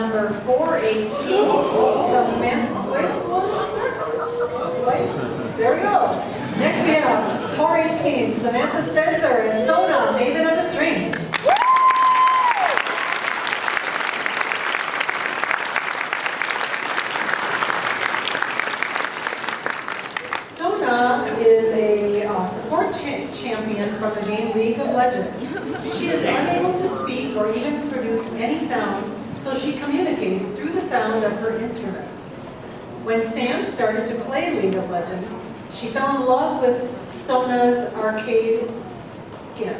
number 418. Samantha, wait, there we go. Next we have 418, Samantha Spencer and Sona, Maven of the Strings. Sona is a support champion from the game League of Legends. She is unable to speak or even produce any sound, so she communicates through the sound of her instrument. When Sam started to play League of Legends, she fell in love with Sona's arcade skin.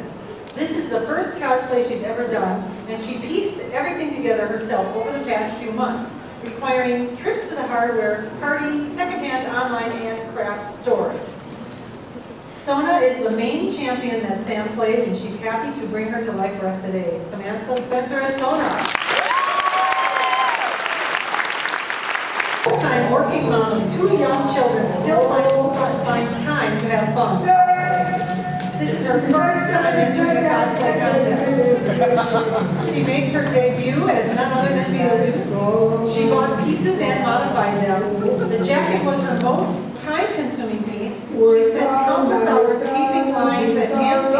This is the first cosplay she's ever done, and she pieced everything together herself over the past few months, requiring trips to the hardware, party, secondhand, online, and craft stores. Sona is the main champion that Sam plays, and she's happy to bring her to life for us today. Samantha Spencer as Sona. Full-time working mom of 2 young children still finds time to have fun. This is her first time entering a cosplay contest. She makes her debut as none other than Beetlejuice. She bought pieces and modified them. The jacket was her most time-consuming piece. She spent countless hours taping lines and hand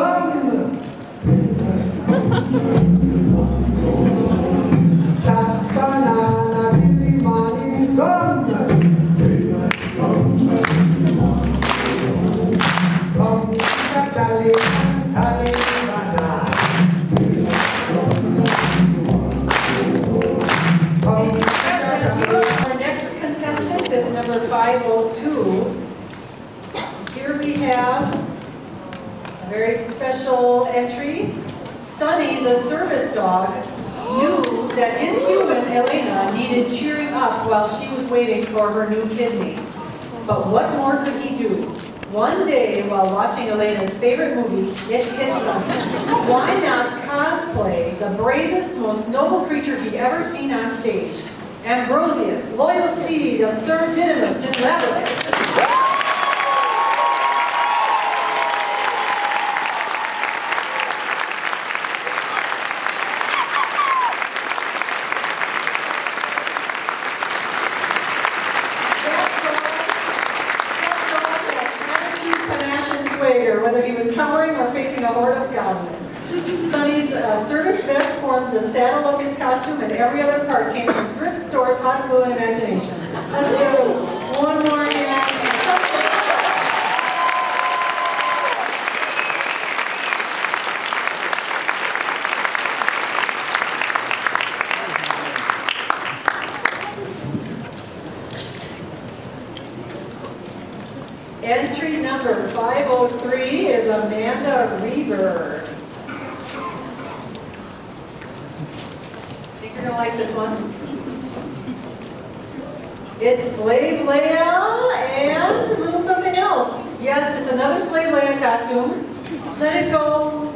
Our next contestant is number 502. Here we have a very special entry. Sonny, the service dog, knew that his human, Elena, needed cheering up while she was waiting for her new kidney. But what more could he do? One day, while watching Elena's favorite movie, it hit something. Why not cosplay the bravest, most noble creature he'd ever seen on stage? Ambrosius, loyal steed of Sir Didymus in Labyrinth. Whether he was cowering or facing a horde of goblins. Sonny's service vest formed the saddle of his costume, and every other part came from thrift stores, hot glue, and imagination. Let's do one more hand. Entry number 503 is Amanda Reber. I think you're going to like this one. It's Slave Leia and a little something else. Yes, it's another Slave Leia costume. Let it go.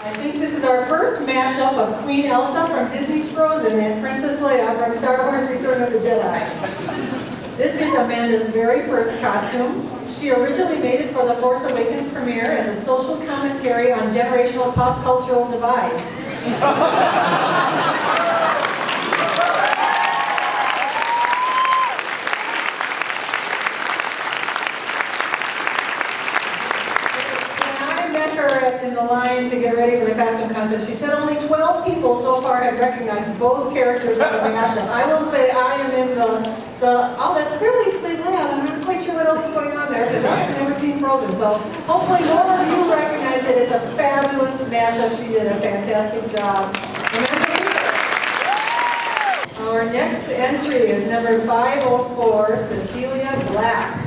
I think this is our first mashup of Queen Elsa from Disney's Frozen and Princess Leia from Star Wars Return of the Jedi. This is Amanda's very first costume. She originally made it for the Force Awakens premiere as a social commentary on generational pop cultural divide. In the line to get ready for the costume contest, she said only 12 people so far had recognized both characters in the mashup. I will say I am in the oh, that's clearly Slave Leia. I'm not quite sure what else is going on there because I've never seen Frozen. So hopefully more of you recognize it. It's a fabulous mashup. She did a fantastic job. Our next entry is number 504, Cecilia Black.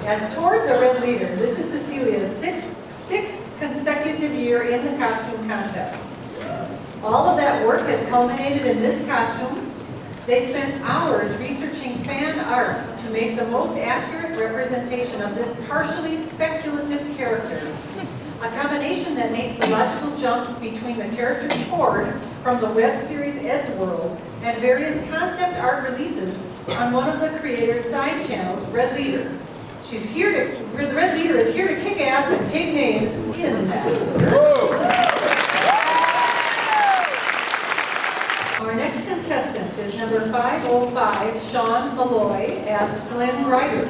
As toward the Red Leader, this is Cecilia's sixth consecutive year in the costume contest. All of that work has culminated in this costume. They spent hours researching fan art to make the most accurate representation of this partially speculative character. a combination that makes the logical jump between the character Tord from the web series Eddsworld and various concept art releases on one of the creator's side channels, Red Leader. The Red Leader is here to kick ass and take names in that order. Our next contestant is number 505, Sean Malloy, as Flynn Ryder.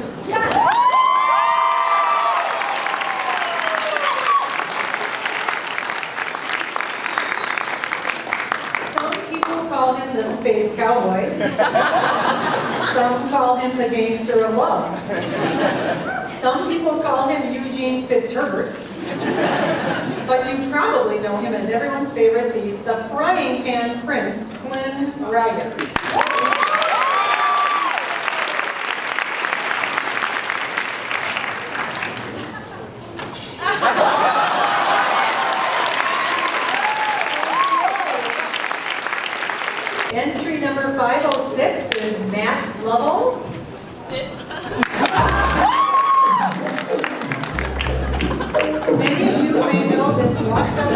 Some people call him the Space Cowboy. Some call him the Gangster of Love. Some people call him Eugene Fitzherbert. But you probably know him as everyone's favorite thief, the Frying Pan Prince, Flynn Ryder. Entry number 506 is Matt Lovell. Many of you may know this washed-up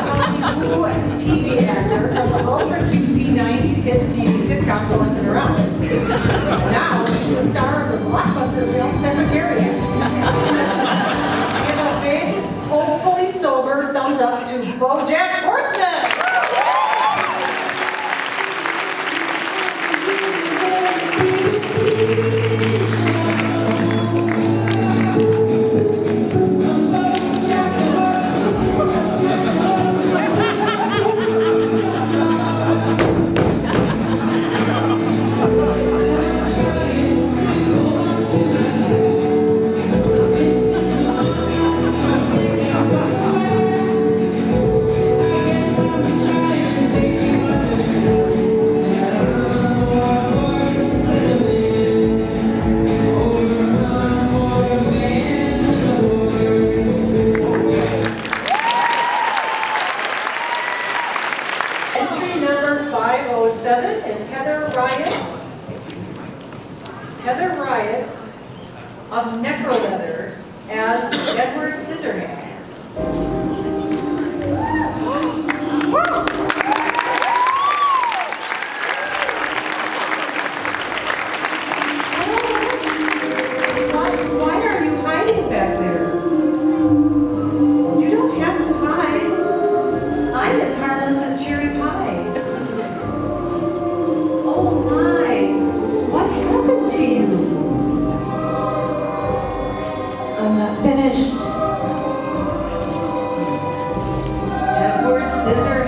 TV actor from the ultra-cutesy 90s hit TV sitcom Horsing Around. Now he's the star of the blockbuster film Secretariat. Give a big, hopefully sober thumbs up to BoJack Horseman! Heather Riot of Necroleather as Edward Scissorhands. Why are you hiding back there? You don't have to hide. I'm as harmless as cherry pie. Oh my, what happened to you? I'm not finished. Edward Scissorhands.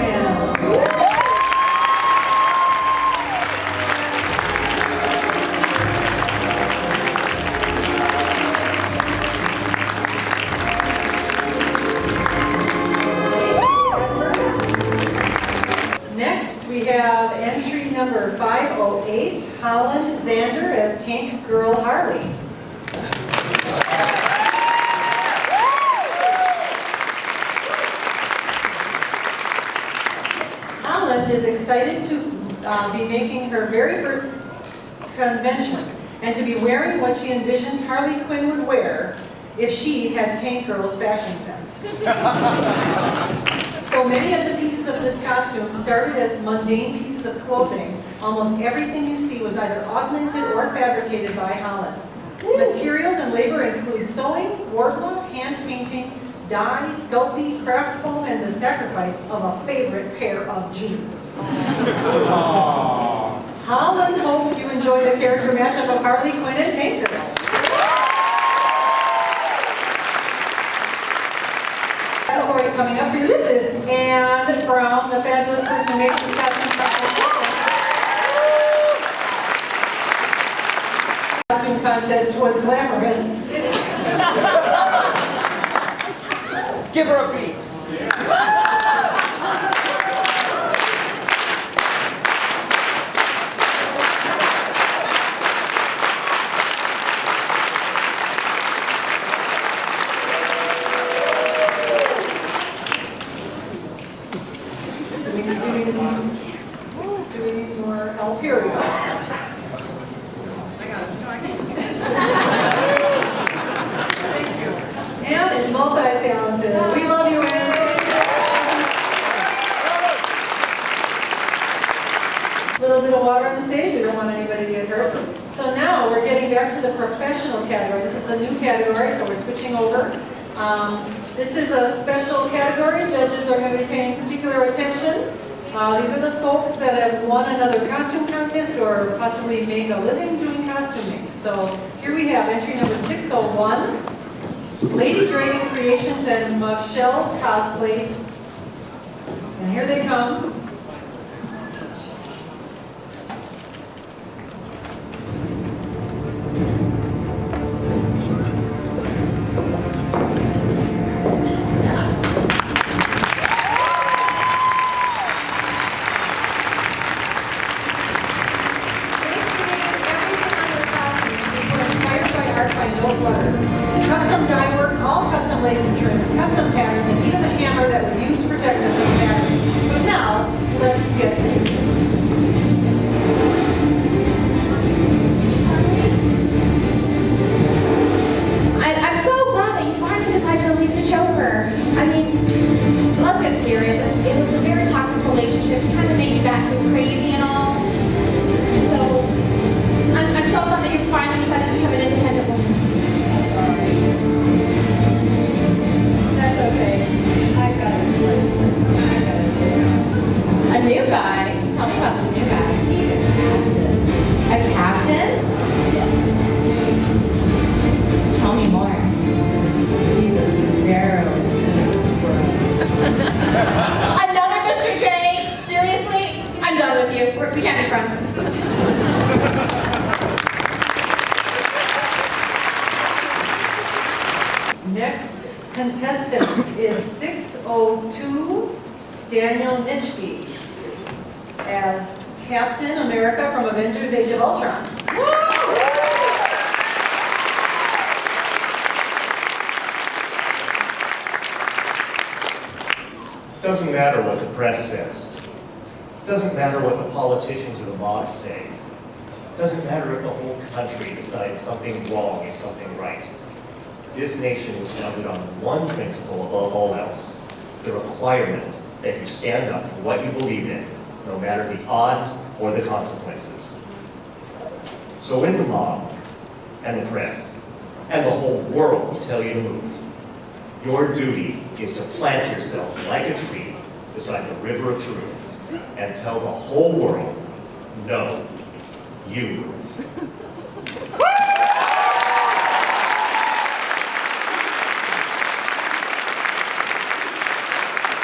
Next, we have entry number 508, Holland Zander as Tank Girl Harley. Holland is excited to be making her very first convention and to be wearing what she envisions Harley Quinn would wear if she had Tank Girl's fashion sense. Though many of the pieces of this costume started as mundane pieces of clothing, almost everything you see was either augmented or fabricated by Holland. Materials and labor include sewing, wardrobe, hand painting, dye, sculpting, craft foam, and the sacrifice of a favorite pair of jeans. Holland hopes you enjoy the character mashup of Harley Quinn and Tank Girl. Category coming up here, this is Anne Brown, the fabulous person who makes this costume contest was glamorous. Give her a beat. Do we need more help? Here we go. Anne is multi-talented. We love you, Anne. bit of water on the stage. We don't want anybody to get hurt. So now we're getting back to the professional category. This is a new category, so we're switching over. This is a special category. Judges are going to be paying particular attention. These are the folks that have won another costume contest or possibly made a living doing costuming. So here we have entry number 601, Lady Dragon Creations and Michelle Cosplay. And here they come. Custom dye work, all custom lace and trims, custom patterns, and even the hammer that was used to protect them from patterns. So now, let's get serious. I'm so glad that you finally decided to leave the choker. I mean, let's get serious. It was a very toxic relationship. It kind of made you back go crazy and all. So, I'm so glad that you finally decided to become an independent woman. That's okay. I've got a replacement. A new guy? Tell me about this new guy. He's a captain. A captain? Yes. Tell me more. He's a sparrow. Another Mr. J? Seriously? I'm done with you. We can't be friends. Next contestant is 602, Daniel Nitschke, as Captain America from Avengers Age of Ultron. Doesn't matter what the press says. Doesn't matter what the politicians or the mobs say. Doesn't matter if the whole country decides something wrong is something right. This nation was founded on one principle above all else, the requirement that you stand up for what you believe in, no matter the odds or the consequences. So when the mob and the press and the whole world tell you to move, your duty is to plant yourself like a tree beside the river of truth and tell the whole world, no, you move.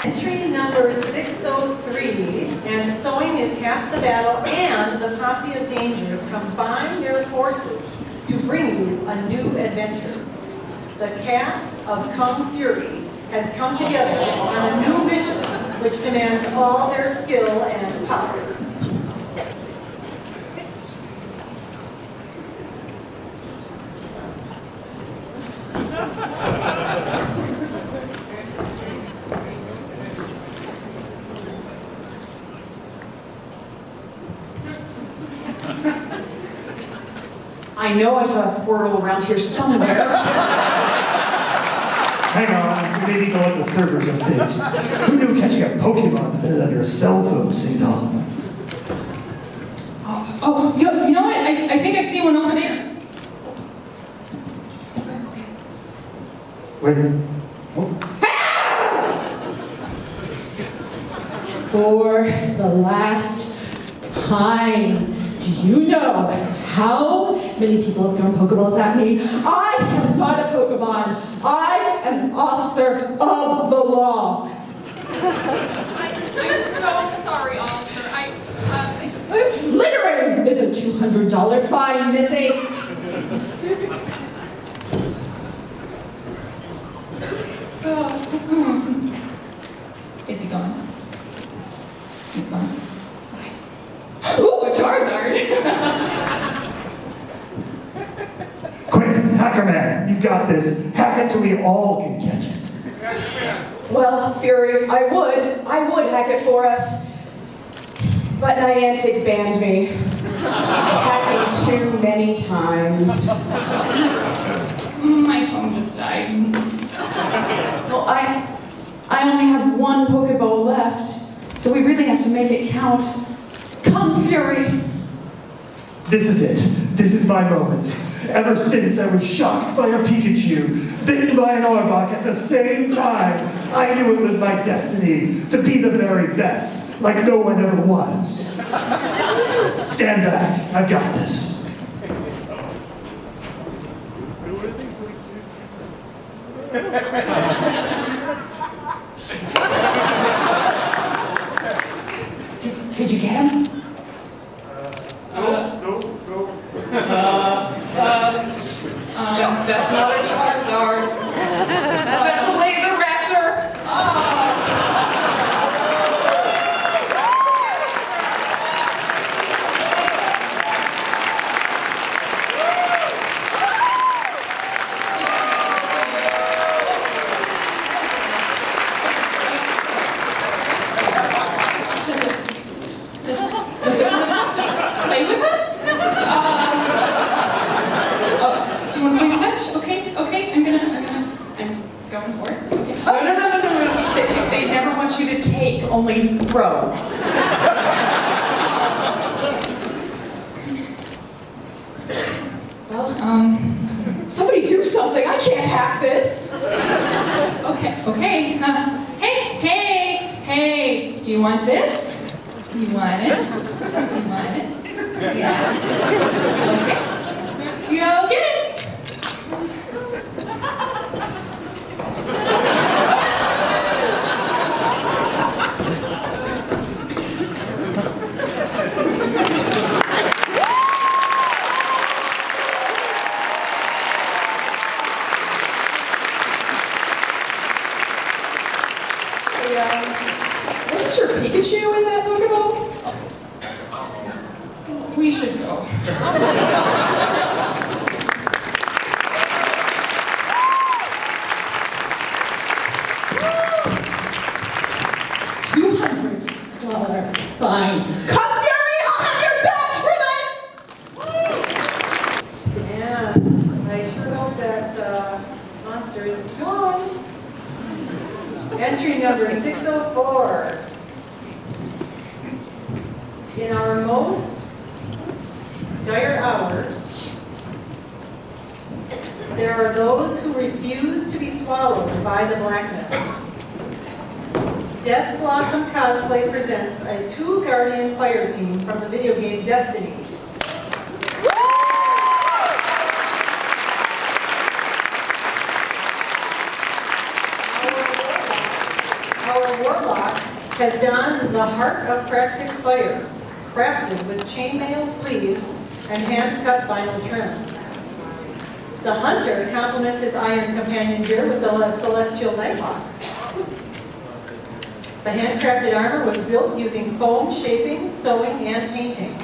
Entry number 603, and sewing is half the battle, and the Posse of Danger combine their forces to bring you a new adventure. The cast of Kung Fury has come together on a new mission which demands all their skill and power. I know I saw a Squirtle around here somewhere. Hang on, we need to let the servers update. Who knew catching a Pokemon better than your cell phone signal? You know what? I think I see one over there. Wait. For the last time, do you know how many people have thrown Pokeballs at me? I am not a Pokemon. I am an officer of the law. I'm so sorry, officer. Littering is a $200 fine, Missy. Is he gone? He's gone. Okay. Ooh, a Charizard! Quick, Hacker Man, you've got this. Hack it so we all can catch it. Well, Fury, I would hack it for us. But Niantic banned me. Hacking too many times. My phone just died. Well, I only have one Pokeball left, so we really have to make it count. Come, Fury. This is it. This is my moment. Ever since I was shocked by a Pikachu, bitten by an Arbok at the same time, I knew it was my destiny to be the very best, like no one ever was. Stand back. I've got this. Did you get him? That's not a Charizard. That's a laser raptor. Does it want to play with us? Oh, do you want to play fetch? Okay, I'm going for it. Okay. No. They never want you to take, only throw. Well, Somebody do something. I can't hack this. okay. Hey, do you want this? You want it? Do you want it? Yeah. Okay. Go get it. Wasn't your Pikachu in that Pokeball? We should go. 200 fine. Come, Fury! I'll have your badge for this! And I sure hope that monster is gone. Entry number 604. In our most dire hour, there are those who refuse to be swallowed by the blackness. Death Blossom Cosplay presents a 2 Guardian Fire team from the video game Destiny. Our warlock has donned the Heart of Praxic Fire, crafted with chainmail sleeves and hand-cut vinyl trim. The hunter complements his iron companion gear with the celestial nighthawk. The handcrafted armor was built using foam shaping, sewing, and painting.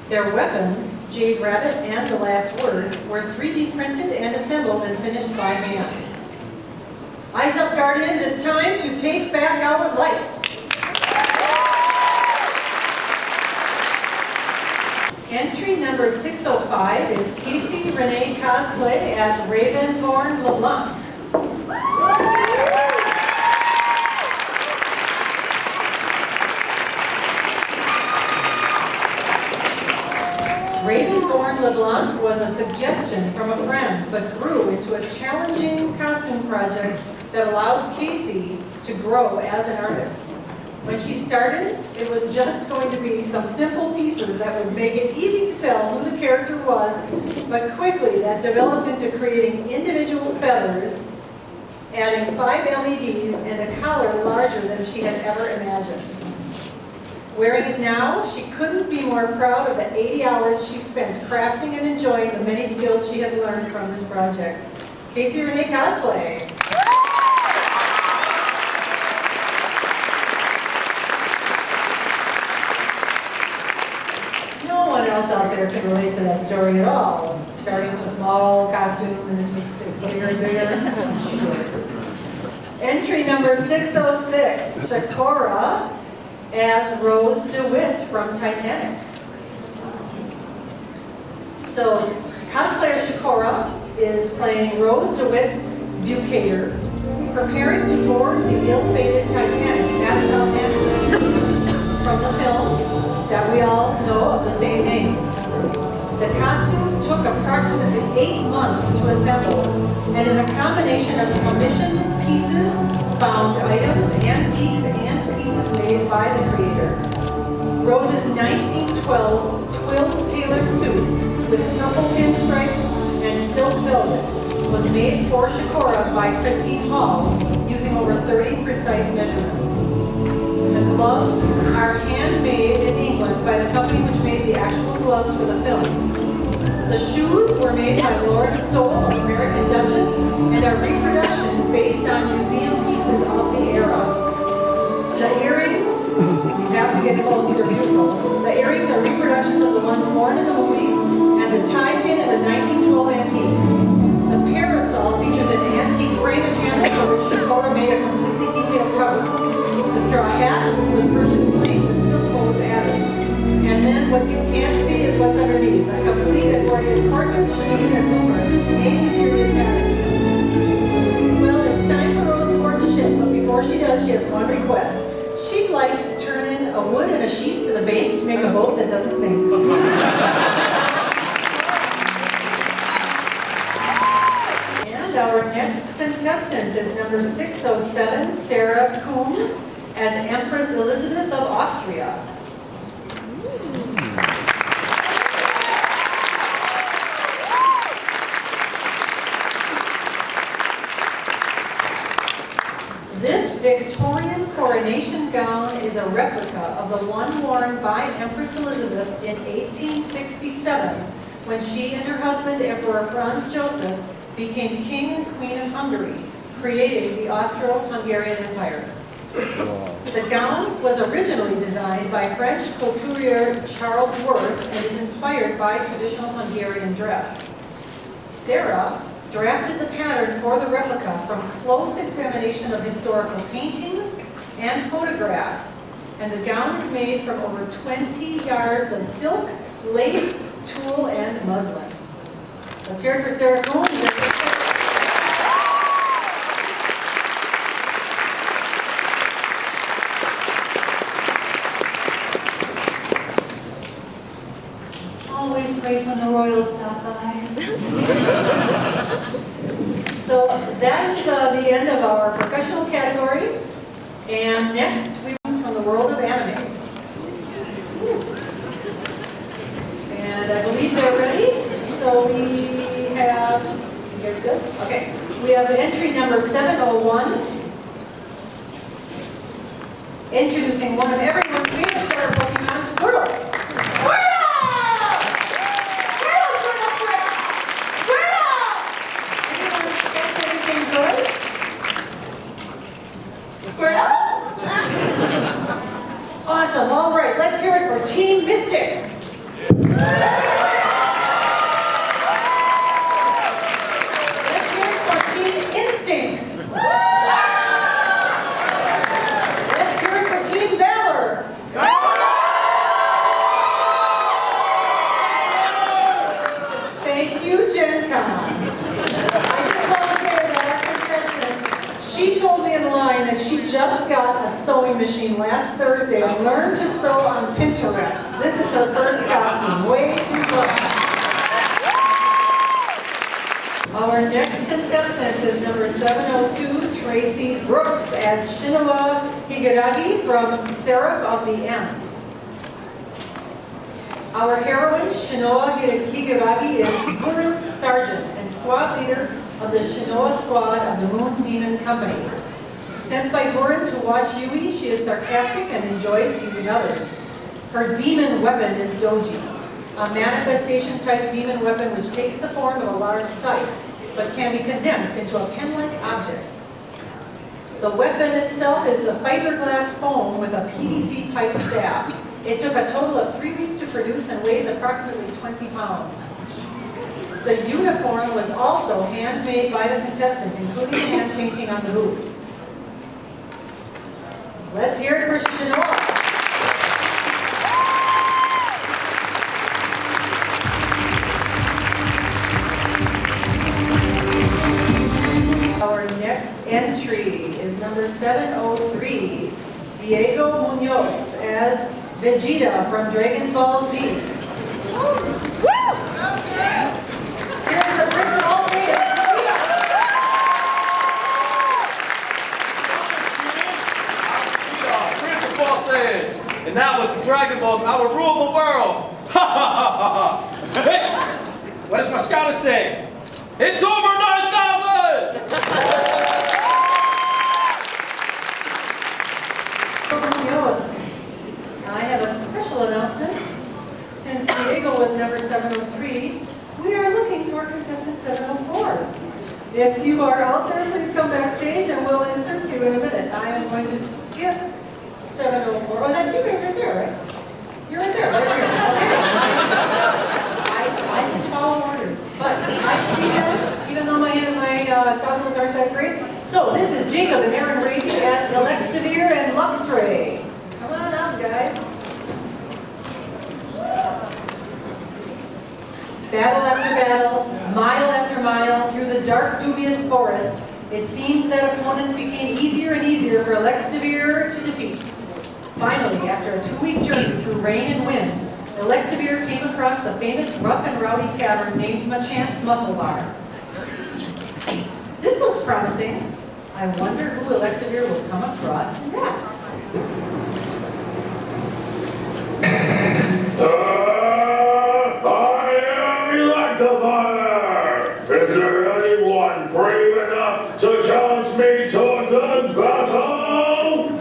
Their weapons, Jade Rabbit and The Last Word, were 3D printed and assembled and finished by hand. Eyes up, Guardians, it's time to take back our light. Entry number 605 is Casey Renee Cosplay as Ravenborn LeBlanc. Ravenborn LeBlanc was a suggestion from a friend, but grew into a challenging costume project that allowed Casey to grow as an artist. When she started, it was just going to be some simple pieces that would make it easy to tell who the character was, but quickly that developed into creating individual feathers, adding 5 LEDs, and a collar larger than she had ever imagined. Wearing it now, she couldn't be more proud of the 80 hours she spent crafting and enjoying the many skills she has learned from this project. Casey Renee Cosplay. No one else out there can relate to that story at all. Starting with a small costume and it just gets bigger and bigger. Entry number 606, Shakora as Rose DeWitt from Titanic. So, cosplayer Shakora is playing Rose DeWitt Bucator, preparing to board the ill-fated Titanic at Southampton. From the film all know of the same name. The costume took approximately 8 months to assemble and is a combination of commissioned pieces, found items, antiques, and pieces made by the creator. Rose's 1912 twill-tailored suit with purple pinstripes and silk velvet was made for Shakora by Christine Hall using over 30 precise measurements. The gloves are handmade in England by the company which made the actual gloves for the film. The shoes were made by Lauren Stoll, American Duchess, and are reproductions based on museum pieces of the era. The earrings, you have to get close, they're beautiful. The earrings are reproductions of the ones worn in the movie, and the tie pin is a 1912 antique. The parasol features an antique frame and handle for which Shakora made a completely detailed cover. The straw hat was purchased plain with silk bows added. And then what you can't see is what's underneath. A complete embroidered corset, chemise, and bloomers made to period patterns. Well, it's time for Rose to board the ship, but before she does, she has one request. She'd like to turn in a wood and a sheet to the bank to make a boat that doesn't sink. And our next contestant is number 607, Sarah Coombs, as Empress Elizabeth of Austria. This Victorian coronation gown is a replica of the one worn by Empress Elizabeth in 1867 when she and her husband, Emperor Franz Joseph, became King and Queen of Hungary, creating the Austro-Hungarian Empire. The gown was originally designed by French couturier Charles Worth and is inspired by traditional Hungarian dress. Sarah drafted the pattern for the replica from close examination of historical paintings and photographs, and the gown is made from over 20 yards of silk, lace, tulle, and muslin. Let's hear it for Sarah Cohen. Always great when the royals stop by. So that is the end of our professional category. And next, we move from the world of anime. And I believe they're ready. So we have, you guys good? Okay. We have entry number 701. Introducing one of everyone's favorite starter Pokemon, Squirtle. Awesome. All right, let's hear it for Team Mystic. Let's hear it for Team Instinct. Let's hear it for Team Valor. Thank you, Gencon. I just want to say that our contestant, she told me in line that she just got a sewing machine last Thursday and learned to sew on Pinterest. This is her first costume. Way too fun. Our next contestant is number 702, Tracy Brooks, as Shinoa Higaragi from Seraph of the M. Our heroine, Shinoa Higaragi, is Guren's sergeant and squad leader of the Shinoa squad of the Moon Demon Company. Sent by Guren to watch Yui, she is sarcastic and enjoys teasing others. Her demon weapon is Doji, a manifestation-type demon weapon which takes the form of a large scythe, but can be condensed into a pen-like object. The weapon itself is a fiberglass foam with a PVC pipe staff. It took a total of 3 weeks to produce and weighs approximately 20 pounds. The uniform was also handmade by the contestant, including hand painting on the boots. Let's hear it for Shinoa. Our next entry is number 703, Diego Munoz as Vegeta from Dragon Ball Z. Here's the Prince of all Saiyans, Vegeta. Prince of all Saiyans. And now with the Dragon Balls, I will rule the world. Ha ha ha ha ha. Hey, what does my scouter say? It's over 9,000! I have a special announcement. Since Diego was number 703, we are looking for contestant 704. If you are out there, please come backstage and we'll insert you in a minute. I am going to skip 704. Oh, that's you guys right there, right? You're right there, right here. Okay. I just follow orders. But I see them, even though my goggles aren't that great. So this is Jacob and Aaron Racy at Electivire and Luxray. Come on out, guys. Battle after battle, mile after mile, through the dark, dubious forest, it seemed that opponents became easier and easier for Electivire to defeat. Finally, after a 2-week journey through rain and wind, Electivire came across the famous rough and rowdy tavern named Machamp's Muscle Bar. This looks promising. I wonder who Electivire will come across next. Is there anyone brave enough to challenge me to a good battle?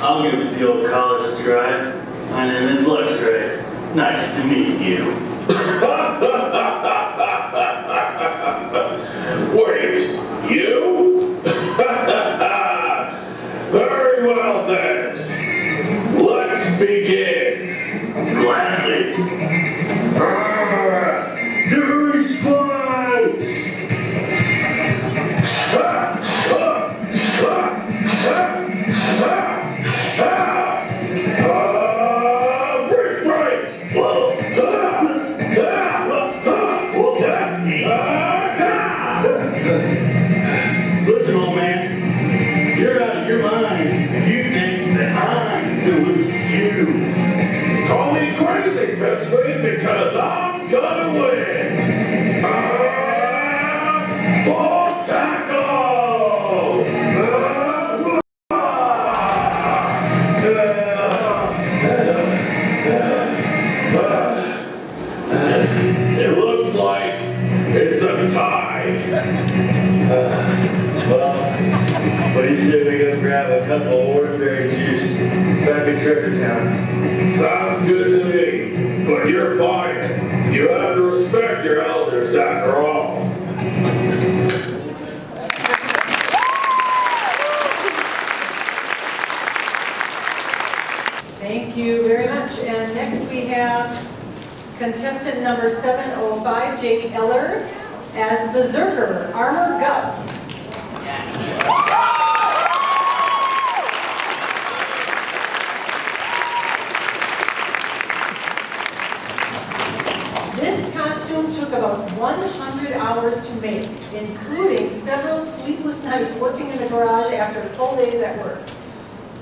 I'll give it the old college try. My name is Luxray. Nice to meet you. Wait, you? Very well then. Let's begin. Gladly. Dirty spikes! Break, break! Whoa. Listen, old man. You're out of your mind if you think that I'm doing you. Call me crazy, Biscuit, because I'm gonna win! Ball tackle! It looks like it's a tie. Well, what do you say we go grab a couple of Waterberry juice back in Treasure Town? Sounds good to me, but you're biased. You have to respect your elders after all. Thank you very much. And next we have contestant number 705, Jake Eller, as Berserker, Armor Guts. This costume took about 100 hours to make, including several sleepless nights working in the garage after full days at work.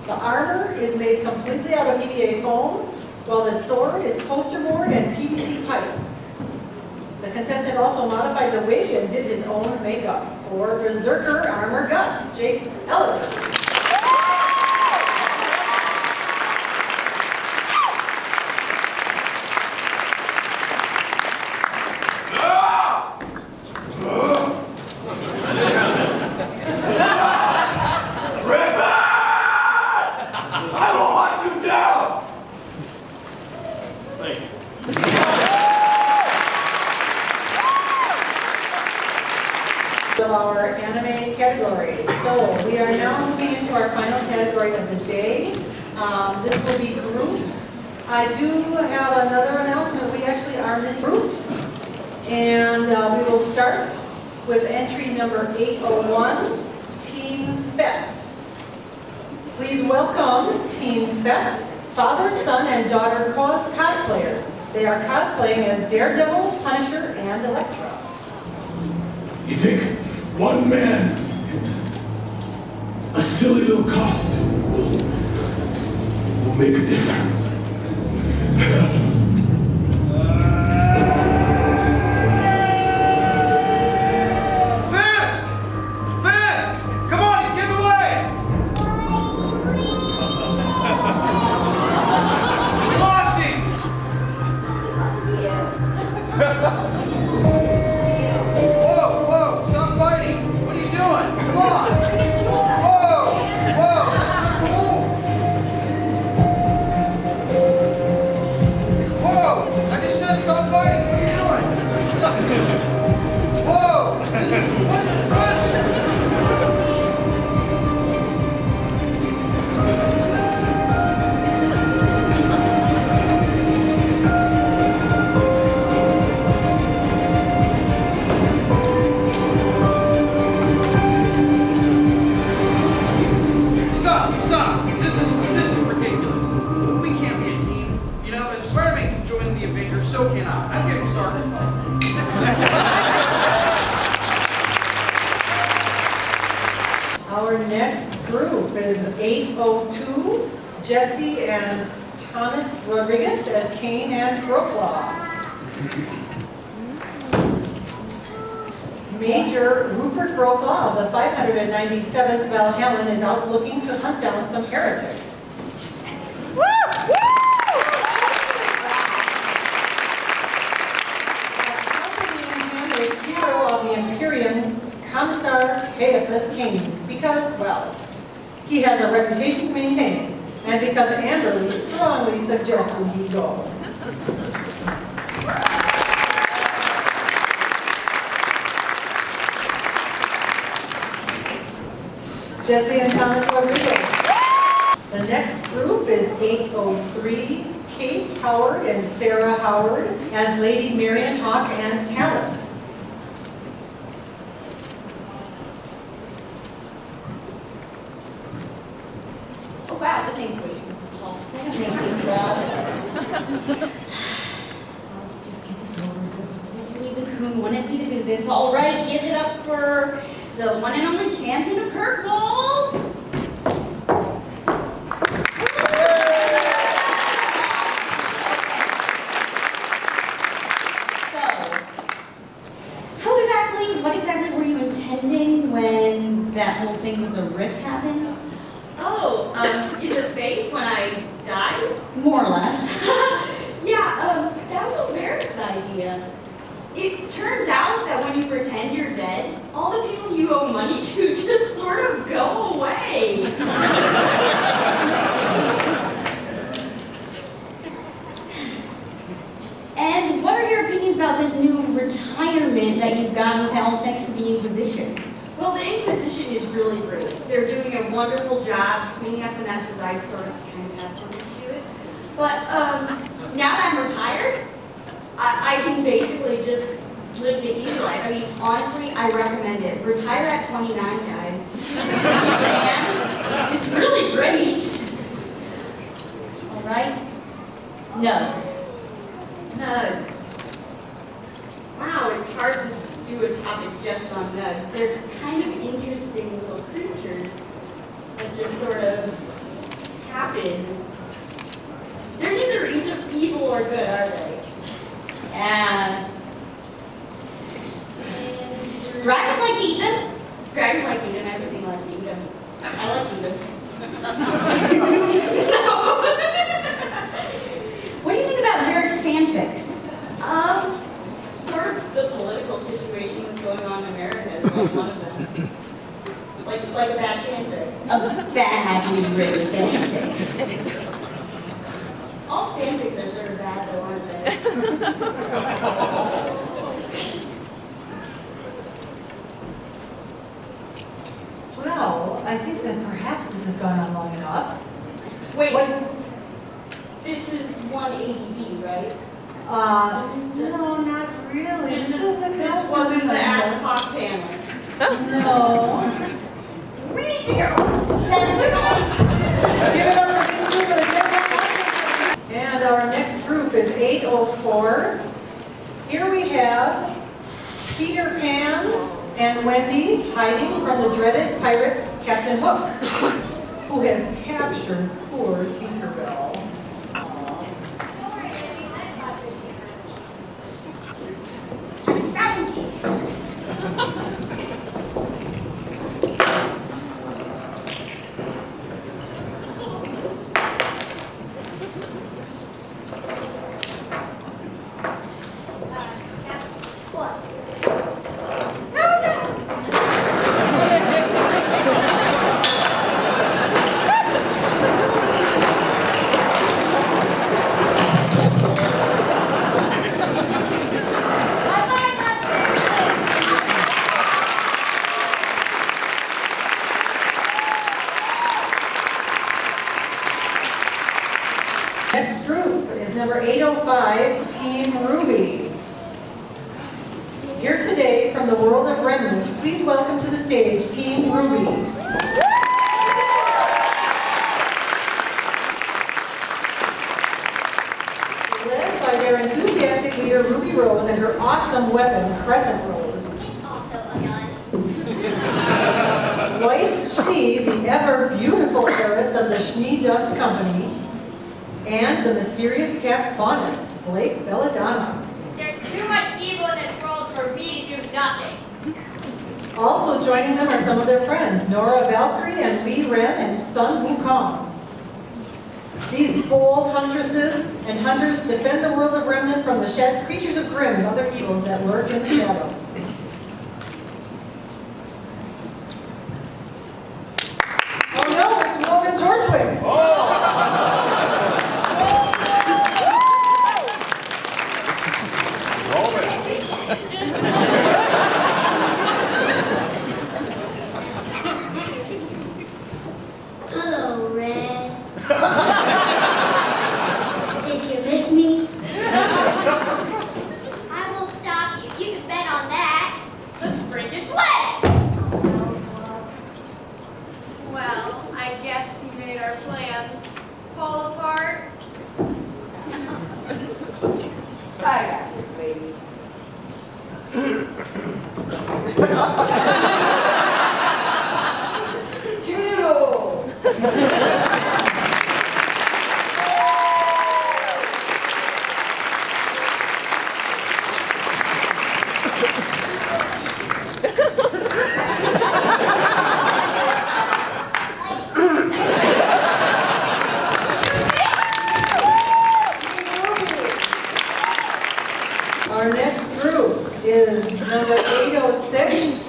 The armor is made completely out of EVA foam, while the sword is poster board and PVC pipe. The contestant also modified the wig and did his own makeup for Berserker Armor Guts, Jake Eller. Of our anime category. So we are now moving into our final category of the day. This will be groups. I do have another announcement. We actually are missing groups. And we will start with entry number 801, Team FET. Please welcome Team FET, father, son, and daughter cosplayers. They are cosplaying as Daredevil, Punisher, and Elektra. You think one man, a silly little costume, will make a difference. Fisk! Fisk! Come on, he's getting away! We lost him! Whoa, whoa, stop fighting! What are you doing? Come on! Whoa, whoa, that's not cool! Whoa, I just said stop fighting! What are you doing? Whoa! What? Stop! This is ridiculous. We can't be a team. You know, if Spider-Man can join the Avengers, so can I. I'm getting started. Our next group is 802, Jesse and Thomas Rodriguez as Kane and Croclaw. Major Rupert Croclaw of the 597th Valhallan is out looking to hunt down some heretics. Accompanying him is hero of the Imperium, Commissar Caiaphas Kane, because, well, he has a reputation to maintain, and because Anderley strongly suggested he go. Jesse and Thomas Rodriguez. The next group is 803, Kate Howard and Sarah Howard as Lady Marion Hawk and Talus. Oh wow, the thing's way too tall. I don't make these walls. Just get this over with. Hopefully the coon wanted me to do this. All right, give it up for the one and only champion of purple. What exactly were you intending when that whole thing with the rift happened? Oh, in the faith when I died? More or less. Yeah, that was Alberic's idea. It turns out that when you pretend you're dead, all the people you owe money to just sort of go away. And what are your opinions about this new retirement that you've gotten held next to the Inquisition? Well, the Inquisition is really great. They're doing a wonderful job cleaning up the messes. I sort of kind of had something to do with it. But now that I'm retired, I can basically just live the easy life. I mean, honestly, I recommend it. Retire at 29, guys. It's really great. All right? Nugs. Nugs. Wow, it's hard to do a topic just on nugs. They're kind of interesting little creatures that just sort of happen. They're neither evil or good, are they? Dragons like to eat them? Dragons like to eat them, everything likes to eat them. I like to eat them. What do you think about Eric's fanfics? Sort of the political situation that's going on in America is like one of them. Like a bad fanfic. A badly written fanfic. All fanfics are sort of bad though, aren't they? Well, I think that perhaps this has gone on long enough. Wait, this is 180B, right? No, not really. This This wasn't the ass talk panel. No. We need to go. Give it up for this group. And our next group is 804. Here we have Peter Pan and Wendy hiding from the dreaded pirate Captain Hook, who has captured poor Tinkerbell. Next group is number 805, Team Ruby. Here today from the world of remnant, please welcome to the stage Team Ruby. Led by their enthusiastic leader Ruby Rose and her awesome weapon Crescent Rose. Twice she, the ever beautiful heiress of the Schnee Dust Company, and the mysterious cat Faunus, Blake Belladonna. There's too much evil in this world for me to do nothing. Also joining them are some of their friends, Nora Valkyrie and Lee Ren and Sun Wukong. These bold huntresses and hunters defend the world of remnant from the shed creatures of Grimm and other evils that lurk in the shadows. Oh no, it's Roman Torchwick! Hello, Red. Did you miss me? I will stop you. You can bet on that. The friend is left. Well, I guess we made our plans fall apart. I got this, ladies. Toodle! Our next group is number 806,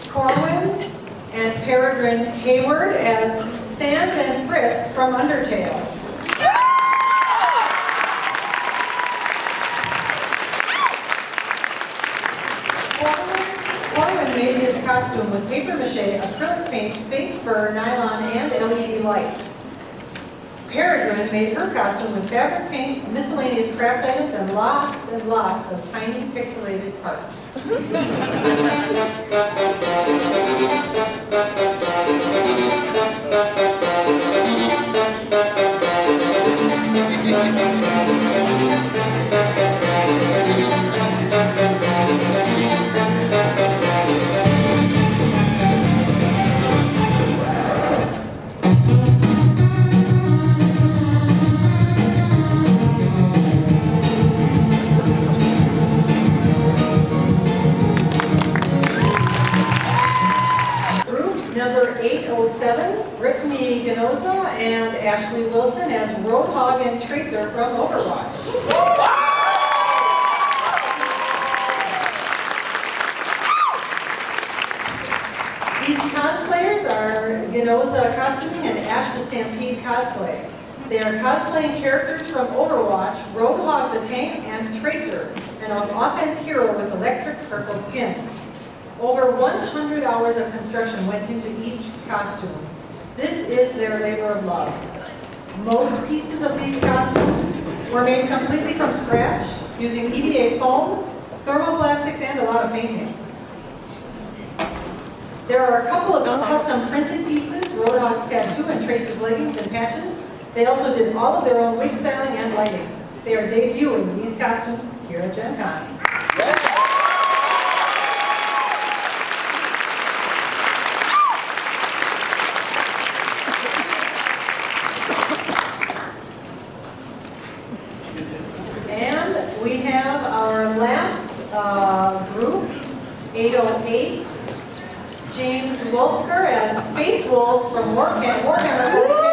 Corwin and Peregrine Hayward as Sans and Frisk from Undertale. Corwin made his costume with paper mache, acrylic paint, fake fur, nylon, and LED lights. Peregrine made her costume with fabric paint, miscellaneous craft items, and lots of tiny pixelated parts. Number 807, Brittany Ganoza and Ashley Wilson as Roadhog and Tracer from Overwatch. These cosplayers are Ganoza Costuming and Ash the Stampede Cosplay. They are cosplaying characters from Overwatch, Roadhog the Tank, and Tracer, an offense hero with electric purple skin. Over 100 hours of construction went into each costume. This is their labor of love. Most pieces of these costumes were made completely from scratch, using EVA foam, thermoplastics, and a lot of painting. There are a couple of custom printed pieces, Roadhog's tattoo and Tracer's leggings and patches. They also did all of their own wig styling and lighting. They are debuting these costumes here at Gencon. We have our last group, 808, James Wolfker as Space Wolves from Warhammer 40K.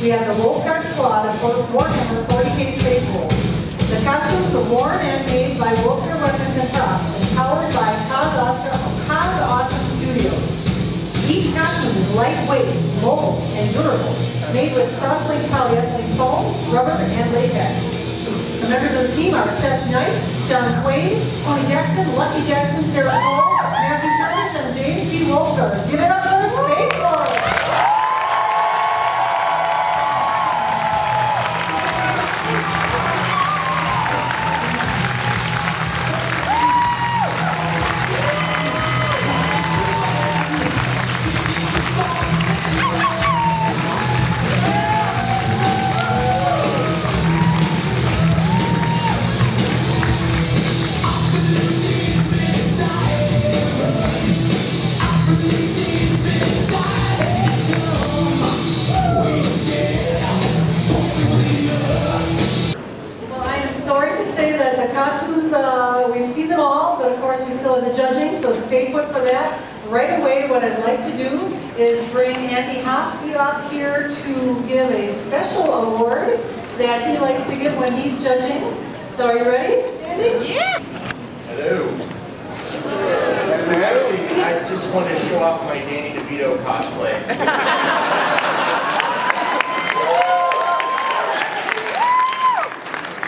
We have the Wolfguard squad of Warhammer 40K Space Wolves. The costume lightweight, mobile, and durable, made with cross-linked polyethylene foam, rubber, and latex. The members of the team are Seth Knight, John Quaid, Tony Jackson, Lucky Jackson, Sarah Cole, Matthew Church, and James C. Wolfer. Give it up for the Space Force! Well, I am sorry to say that the costumes, we've seen them all, but of course we still have the judging, so stay put for that. Right away, what I'd like to do is bring Andy Hoppy up here to give a special award that he likes to give when he's judging. So are you ready, Andy? Yeah! Hello. Actually, I just wanted to show off my Danny DeVito cosplay.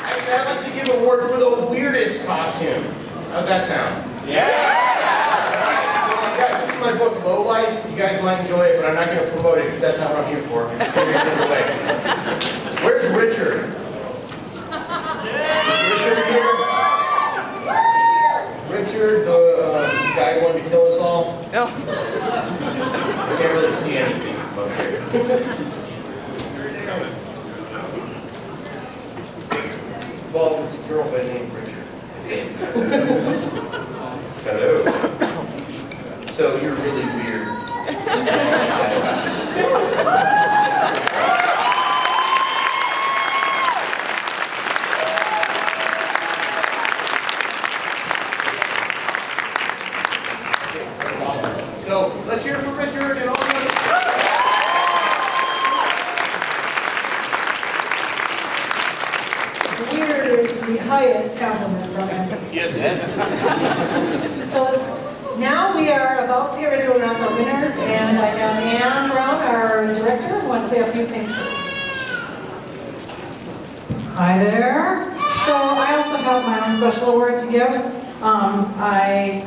Actually, I'd like to give an award for the weirdest costume. How's that sound? Yeah! So, this is my book, Low Life. You guys might enjoy it, but I'm not going to promote it because that's not what I'm here for. I'm just going to give it away. Where's Richard? Richard here? Richard, the guy who wanted to kill us all? No. I can't really see anything up here. Well, it's a girl by the name Richard. Hello. So you're really weird. So let's hear it for Richard and all the others. Weird is the highest compliment from Andy. Yes, it is. So now we are about to get ready to announce our winners, and I have Ann Brown, our director, who wants to say a few things. Hi there. So I also have my own special award to give. I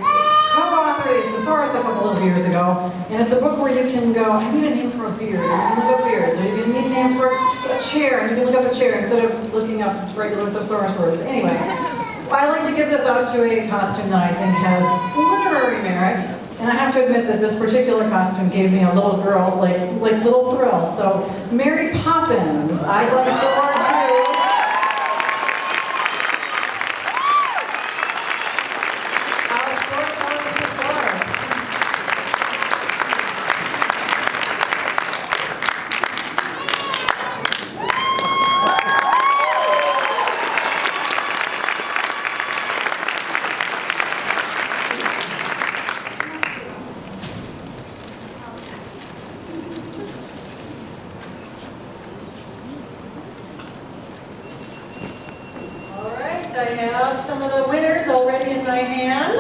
co-authored a thesaurus a couple of years ago, and it's a book where you can go, I need a name for a beard, and you can look up beards, or you can need a name for a chair, and you can look up a chair instead of looking up regular thesaurus words. Anyway, I like to give this out to a costume that I think has literary merit, and I have to admit that this particular costume gave me a little girl, like little thrill. So, Mary Poppins, I'd like to award you. I have some of the winners already in my hand,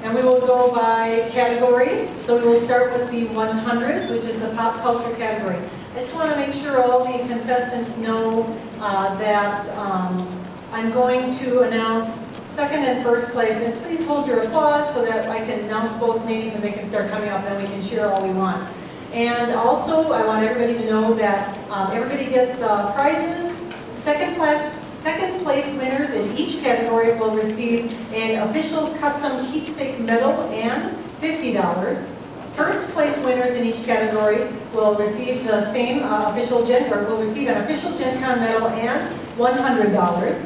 and we will go by category. So we will start with the 100s, which is the pop culture category. I just want to make sure all the contestants know that I'm going to announce second and first place, and please hold your applause so that I can announce both names and they can start coming up, and we can cheer all we want. And also, I want everybody to know that everybody gets prizes. Second place winners in each category will receive an official custom keepsake medal and $50. First place winners in each category will receive the same will receive an official Gencon medal and $100.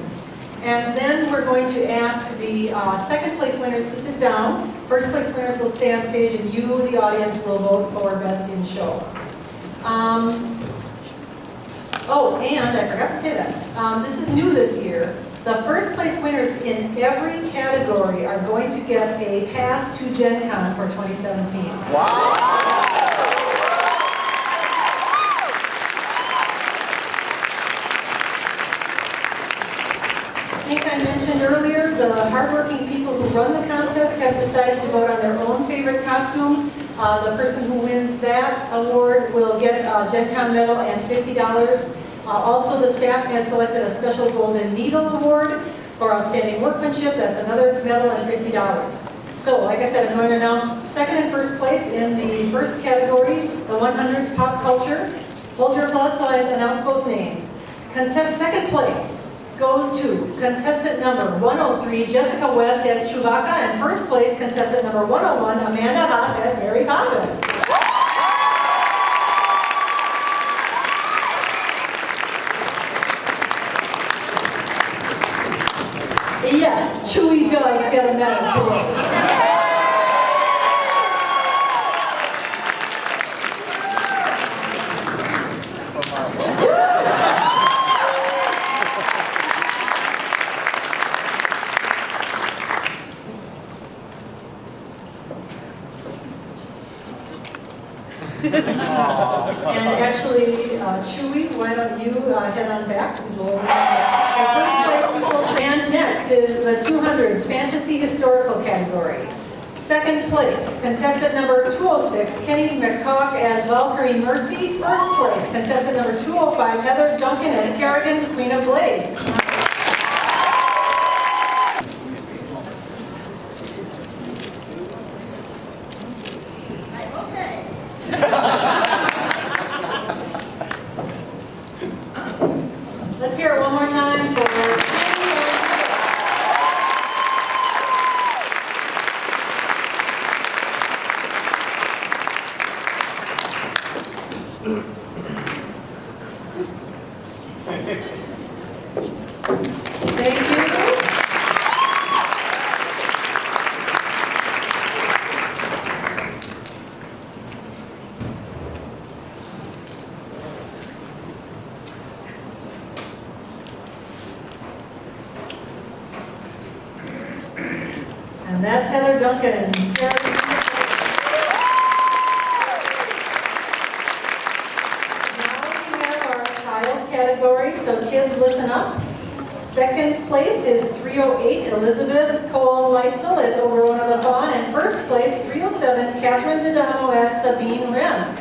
And then we're going to ask the second place winners to sit down. First place winners will stay on stage, and you, the audience, will vote for Best in Show. Oh, and I forgot to say that. This is new this year. The first place winners in every category are going to get a pass to Gencon for 2017. Wow! I think I mentioned earlier, the hardworking people who run the contest have decided to vote on their own favorite costume. The person who wins that award will get a Gencon medal and $50. Also, the staff has selected a special Golden Needle Award for outstanding workmanship. That's another medal and $50. So, like I said, I'm going to announce second and first place in the first category, the 100s pop culture. Hold your applause till I announce both names. Second place goes to contestant number 103, Jessica West as Chewbacca, and first place, contestant number 101, Amanda Haas as Mary Poppins. Yes, Chewie does get a medal today. And actually, Chewie, why don't you head on back? Because we'll and next is the 200s Fantasy Historical category. Second place, contestant number 206, Kenny McCock as Valkyrie Mercy. First place, contestant number 205, Heather Duncan as Kerrigan, Queen of Blades. Let's hear it one more time for Thank you. And that's Heather Duncan. Category, so kids listen up. Second place is 308 Elizabeth Cole Leitzel as Oberona the Fawn, and first place 307 Catherine Dodano as Sabine Wren.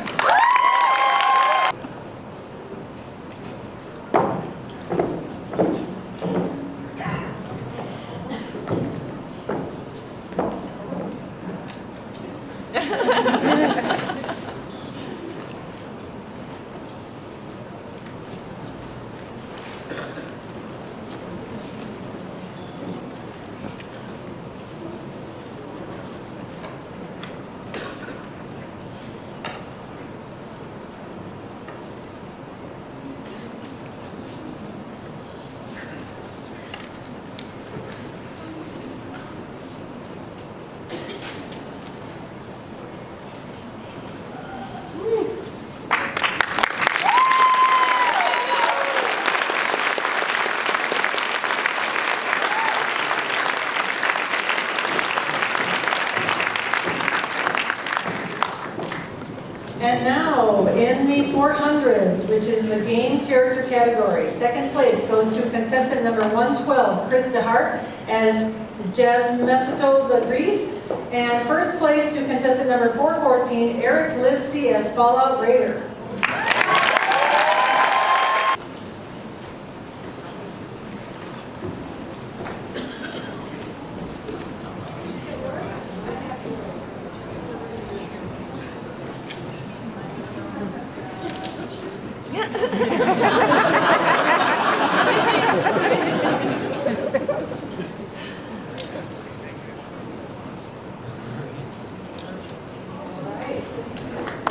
And now, in the 400s, which is the game character category, second place goes to contestant number 112, Chris DeHart as Jasmephoto the Priest, and first place to contestant number 414, Eric Livesey as Fallout Raider.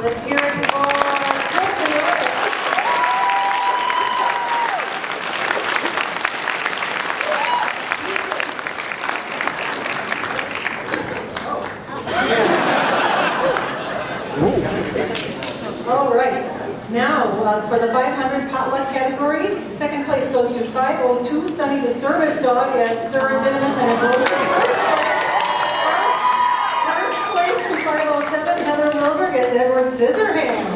Let's hear it for All right. Now, for the 500 potluck category, second place goes to 502 Sunny the Service Dog as Sir Didymus and First place to 507 Heather Wilberg as Edward Scissorhands.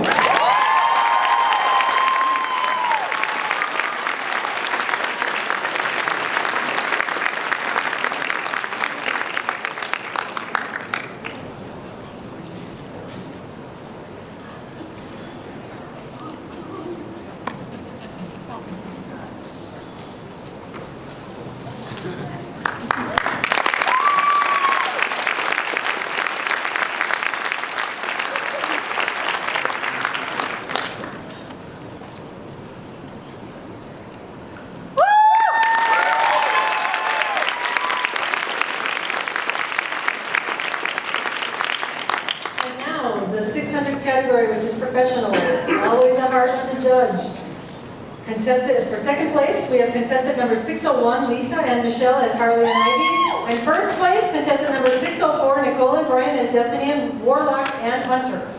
professionals. Always a hard one to judge. Contestant, for second place, we have contestant number 601, Lisa and Michelle as Harley and Ivy. And first place, contestant number 604, Nicole and Brian as Destiny and Warlock and Hunter.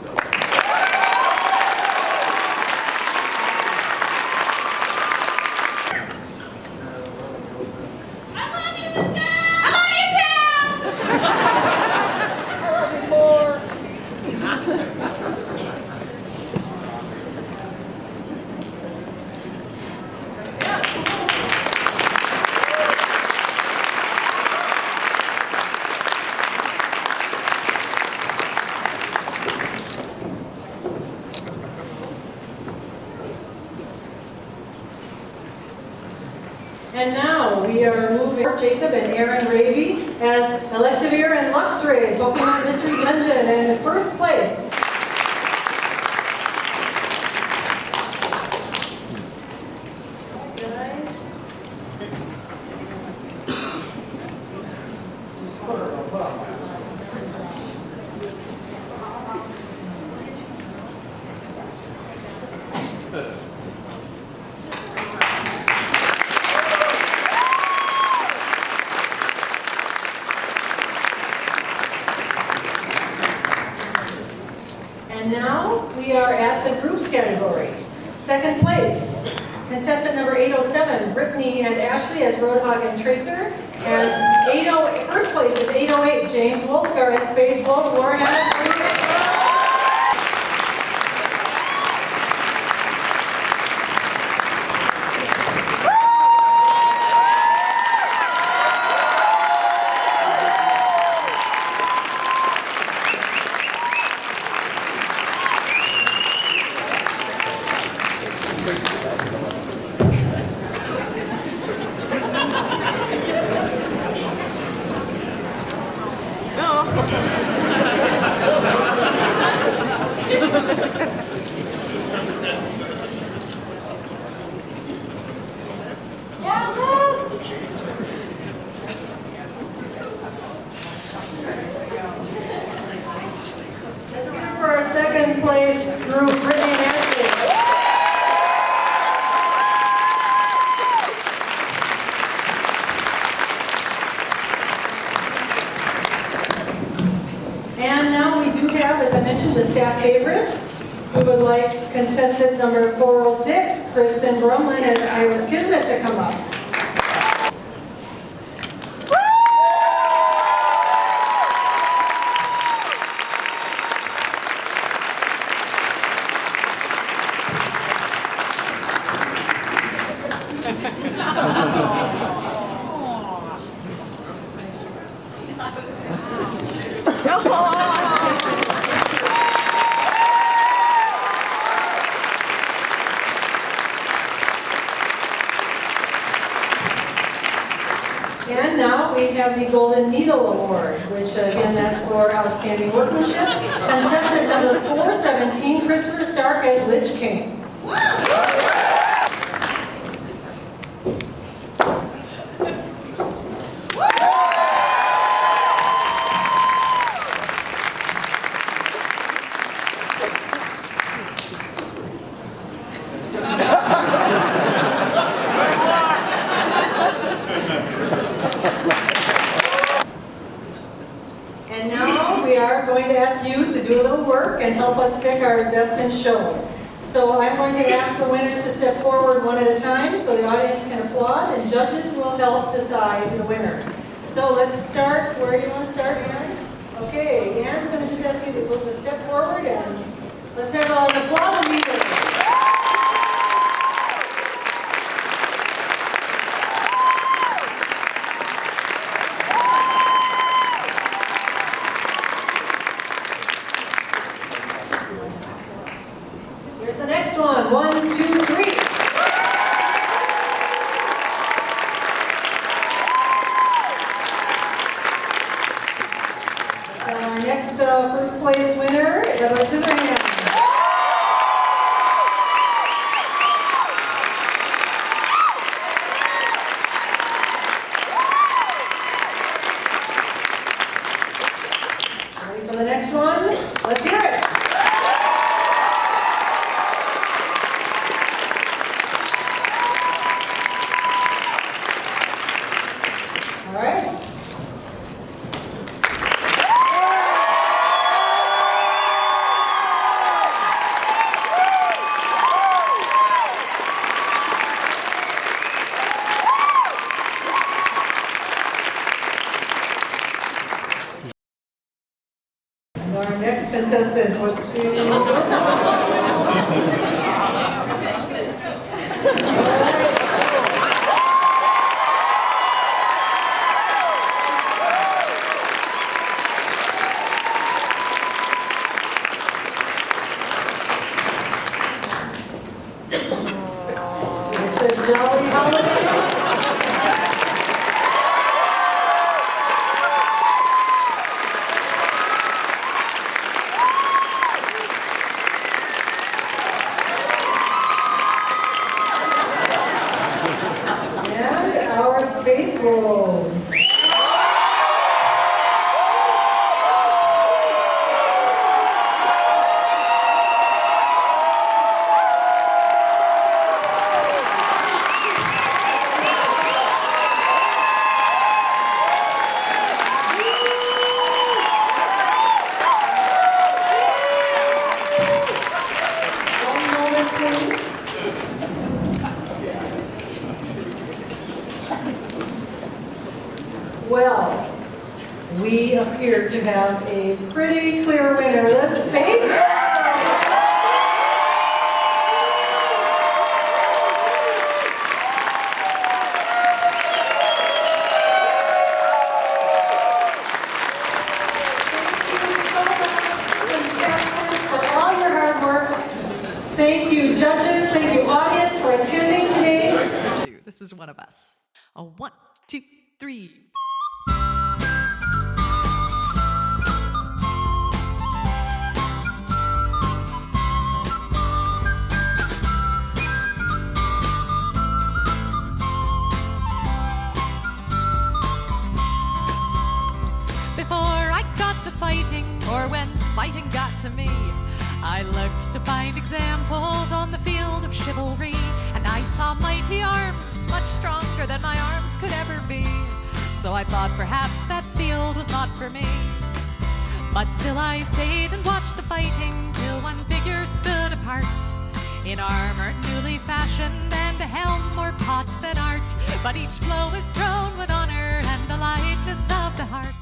And now we are moving Jacob and Aaron Ravy as Electivire and Luxray, Pokemon Mystery Dungeon, and in first place. And now we are at the groups category. Second place, contestant number 807, Brittany and Ashley as Roadhog and Tracer. And first place is 808, James Wolfgar as Space Wolf, Warren Adams. For our second place group, Brittany and Ashley. And now we do have, as I mentioned, the staff favorite. We would like contestant number 406, Kristen Brumlin and Iris Kismet to come up. And now we have the Golden Needle Award, which again, that's for outstanding workmanship. Contestant number 417, Christopher Stark as Lich King. And now we are going to ask you to do a little work and help us pick our best in show. So I'm going to ask the winners to step forward one at a time so the audience can applaud and judges will help decide the winner. So let's start, where do you want to start, Ann? Okay, Ann's going to just ask you to step forward and let's have an applause and meeting. Here's the next one. 1, 2, 3. Our next first place winner, Edward Scissorhands. Ready for the next one? Let's hear it. next contestant. It's a jolly holiday. And our Space Wolves. One moment, please. Well, we appear to have a pretty clear winner. The Space for all your hard work. Thank you, judges. Thank you, audience, for attending today. This is one of us. A 1, 2, 3. Before I got to fighting, or when fighting got to me, I looked to find examples on the field of chivalry, and I saw mighty arms, much stronger than my arms could ever be. So I thought perhaps that field was not for me. But still I stayed and watched the fighting till one figure stood apart, in armor newly fashioned and a helm more pot than art. But each blow is thrown with honor and the lightness of the heart.